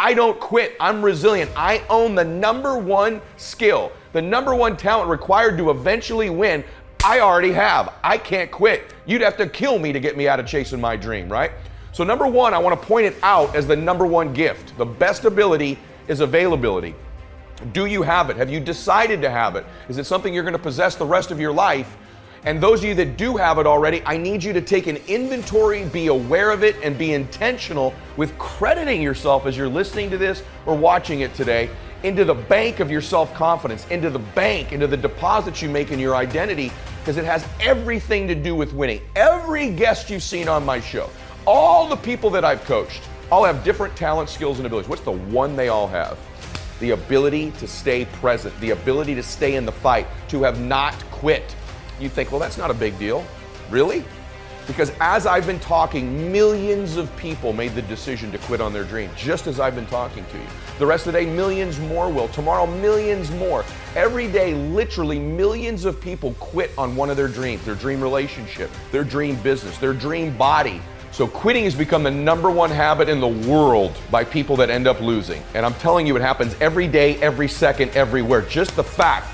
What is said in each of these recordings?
I don't quit. I'm resilient. I own the number one skill, the number one talent required to eventually win. I already have. I can't quit. You'd have to kill me to get me out of chasing my dream, right? So number one, I want to point it out as the number one gift. The best ability is availability. Do you have it? Have you decided to have it? Is it something you're going to possess the rest of your life? And those of you that do have it already, I need you to take an inventory, be aware of it, and be intentional with crediting yourself as you're listening to this or watching it today into the bank of your self-confidence, into the bank, into the deposits you make in your identity, because it has everything to do with winning. Every guest you've seen on my show, all the people that I've coached, all have different talents, skills, and abilities. What's the one they all have? The ability to stay present, the ability to stay in the fight, to have not quit. You think, well, that's not a big deal. Really? Because as I've been talking, millions of people made the decision to quit on their dream, just as I've been talking to you. The rest of the day, millions more will. Tomorrow, millions more. Every day, literally millions of people quit on one of their dreams, their dream relationship, their dream business, their dream body. So quitting has become the number one habit in the world by people that end up losing. And I'm telling you, it happens every day, every second, everywhere. Just the fact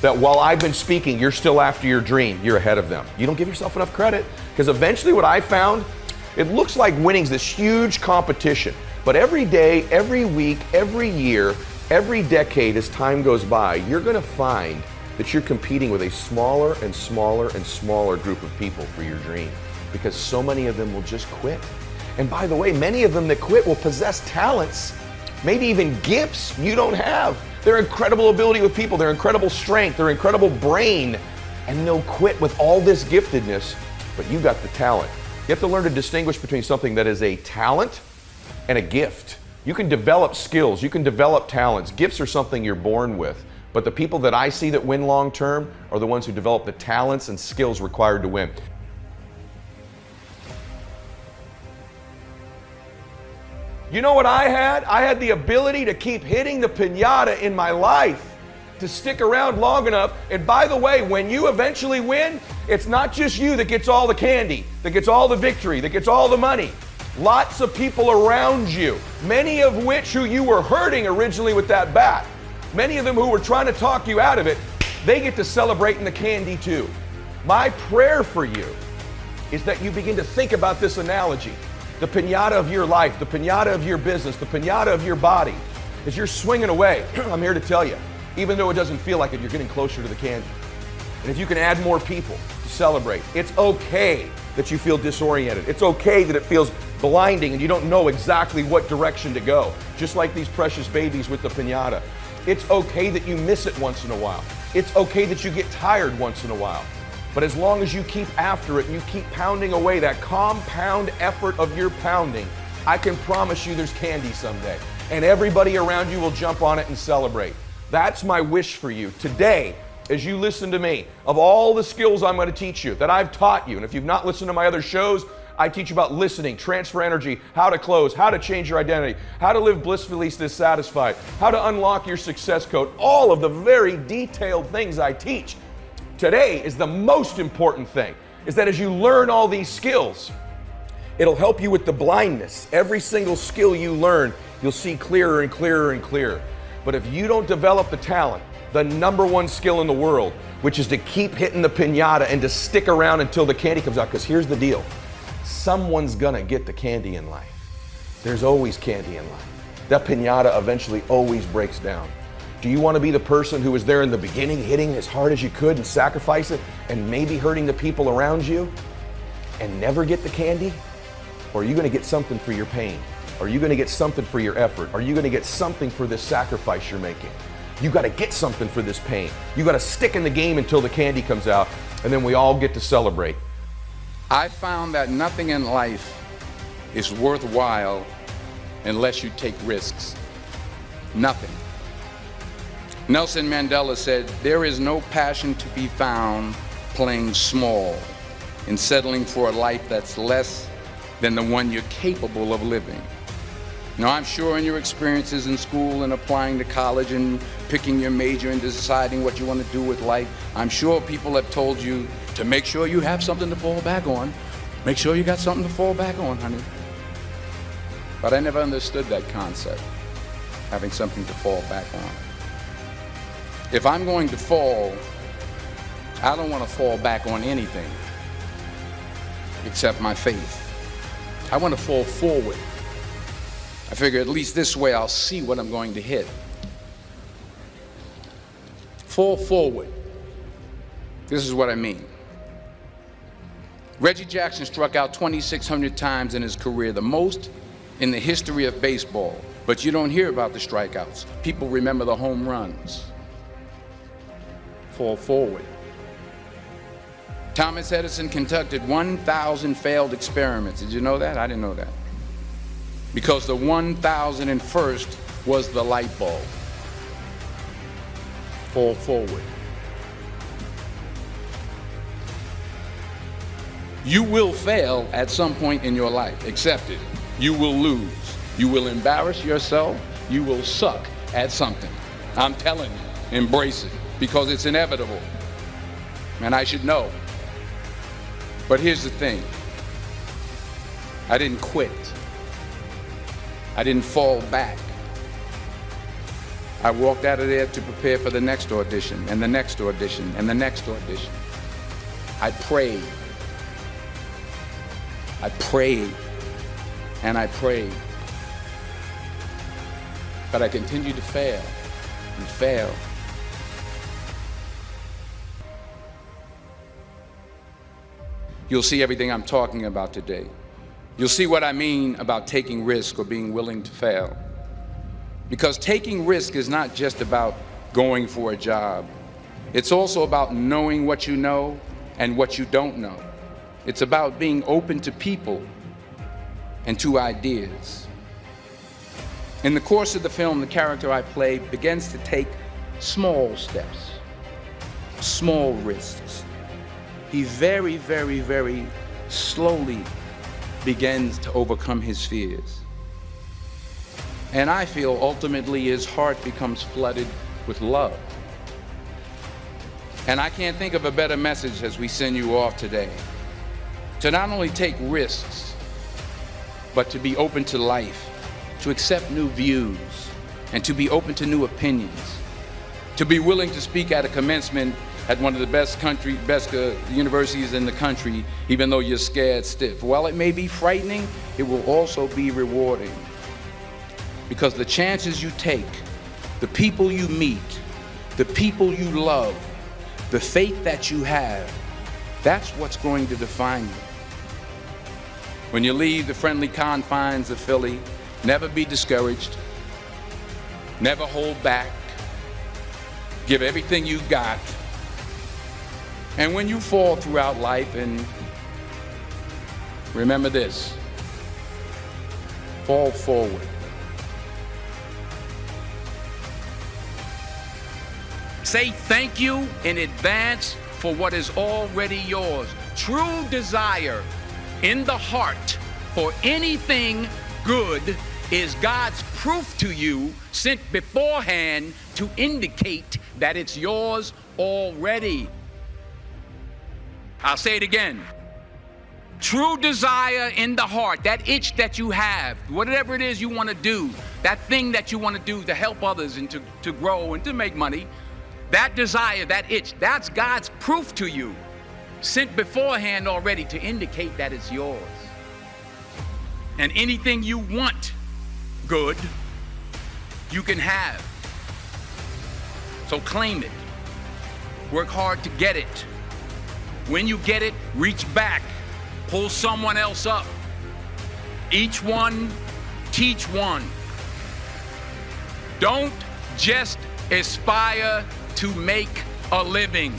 that while I've been speaking, you're still after your dream, you're ahead of them. You don't give yourself enough credit, because eventually what I found, it looks like winning's this huge competition. But every day, every week, every year, every decade as time goes by, you're gonna find that you're competing with a smaller and smaller and smaller group of people for your dream, because so many of them will just quit. And by the way, many of them that quit will possess talents, maybe even gifts you don't have. Their incredible ability with people, their incredible strength, their incredible brain, and they'll quit with all this giftedness, but you got the talent. You have to learn to distinguish between something that is a talent and a gift. You can develop skills, you can develop talents. Gifts are something you're born with, but the people that I see that win long term are the ones who develop the talents and skills required to win. You know what I had? I had the ability to keep hitting the piñata in my life, to stick around long enough. And by the way, when you eventually win, it's not just you that gets all the candy, that gets all the victory, that gets all the money. Lots of people around you, many of which who you were hurting originally with that bat, many of them who were trying to talk you out of it, they get to celebrate in the candy too. My prayer for you is that you begin to think about this analogy. The piñata of your life, the piñata of your business, the piñata of your body. As you're swinging away, I'm here to tell you, even though it doesn't feel like it, you're getting closer to the candy. And if you can add more people to celebrate, it's okay that you feel disoriented. It's okay that it feels blinding and you don't know exactly what direction to go. Just like these precious babies with the piñata. It's okay that you miss it once in a while. It's okay that you get tired once in a while. But as long as you keep after it and you keep pounding away that compound effort of your pounding, I can promise you there's candy someday. And everybody around you will jump on it and celebrate. That's my wish for you today as you listen to me. Of all the skills I'm going to teach you, that I've taught you, and if you've not listened to my other shows, I teach you about listening, transfer energy, how to close, how to change your identity, how to live blissfully dissatisfied, how to unlock your success code, all of the very detailed things I teach. Today is the most important thing, is that as you learn all these skills, it'll help you with the blindness. Every single skill you learn, you'll see clearer and clearer and clearer. But if you don't develop the talent, the number one skill in the world, which is to keep hitting the piñata and to stick around until the candy comes out, because here's the deal. Someone's gonna get the candy in life. There's always candy in life. That piñata eventually always breaks down. Do you want to be the person who was there in the beginning, hitting as hard as you could and sacrifice it and maybe hurting the people around you and never get the candy? Or are you going to get something for your pain? Are you going to get something for your effort? Are you going to get something for this sacrifice you're making? You got to get something for this pain. You got to stick in the game until the candy comes out, and then we all get to celebrate. I found that nothing in life is worthwhile unless you take risks. Nothing. Nelson Mandela said, "There is no passion to be found playing small and settling for a life that's less than the one you're capable of living." Now, I'm sure in your experiences in school and applying to college and picking your major and deciding what you want to do with life, I'm sure people have told you to make sure you have something to fall back on. Make sure you got something to fall back on, honey. But I never understood that concept. having something to fall back on. If I'm going to fall, I don't want to fall back on anything except my faith. I want to fall forward. I figure at least this way I'll see what I'm going to hit. Fall forward. This is what I mean. Reggie Jackson struck out 2,600 times in his career, the most in the history of baseball. But you don't hear about the strikeouts. People remember the home runs. Fall forward. Thomas Edison conducted 1,000 failed experiments. Did you know that? I didn't know that. Because the 1,001st was the light bulb. Fall forward. You will fail at some point in your life. Accept it. You will lose. You will embarrass yourself. You will suck at something. I'm telling you, embrace it, because it's inevitable. And I should know. But here's the thing. I didn't quit. I didn't fall back. I walked out of there to prepare for the next audition, and the next audition, and the next audition. I prayed. I prayed, and I prayed. But I continued to fail and fail. You'll see everything I'm talking about today. You'll see what I mean about taking risk or being willing to fail. Because taking risk is not just about going for a job. It's also about knowing what you know and what you don't know. It's about being open to people and to ideas. In the course of the film, the character I play begins to take small steps, small risks. He very, very, very slowly begins to overcome his fears. And I feel ultimately his heart becomes flooded with love. And I can't think of a better message as we send you off today. To not only take risks, but to be open to life, to accept new views, and to be open to new opinions. To be willing to speak at a commencement at one of the best universities in the country, even though you're scared stiff. While it may be frightening, it will also be rewarding. Because the chances you take, the people you meet, the people you love, the faith that you have, that's what's going to define you. When you leave the friendly confines of Philly, never be discouraged, never hold back, give everything you got. And when you fall throughout life, and remember this, fall forward. Say thank you in advance for what is already yours. True desire in the heart for anything good is God's proof to you, sent beforehand to indicate that it's yours already. I'll say it again. True desire in the heart, that itch that you have, whatever it is you want to do, that thing that you want to do to help others and to grow and to make money, that desire, that itch, that's God's proof to you, sent beforehand already to indicate that it's yours. And anything you want good, you can have. So claim it. Work hard to get it. When you get it, reach back. Pull someone else up. Each one, teach one. Don't just aspire to make a living.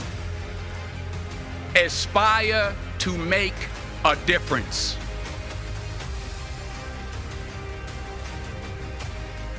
Aspire to make a difference.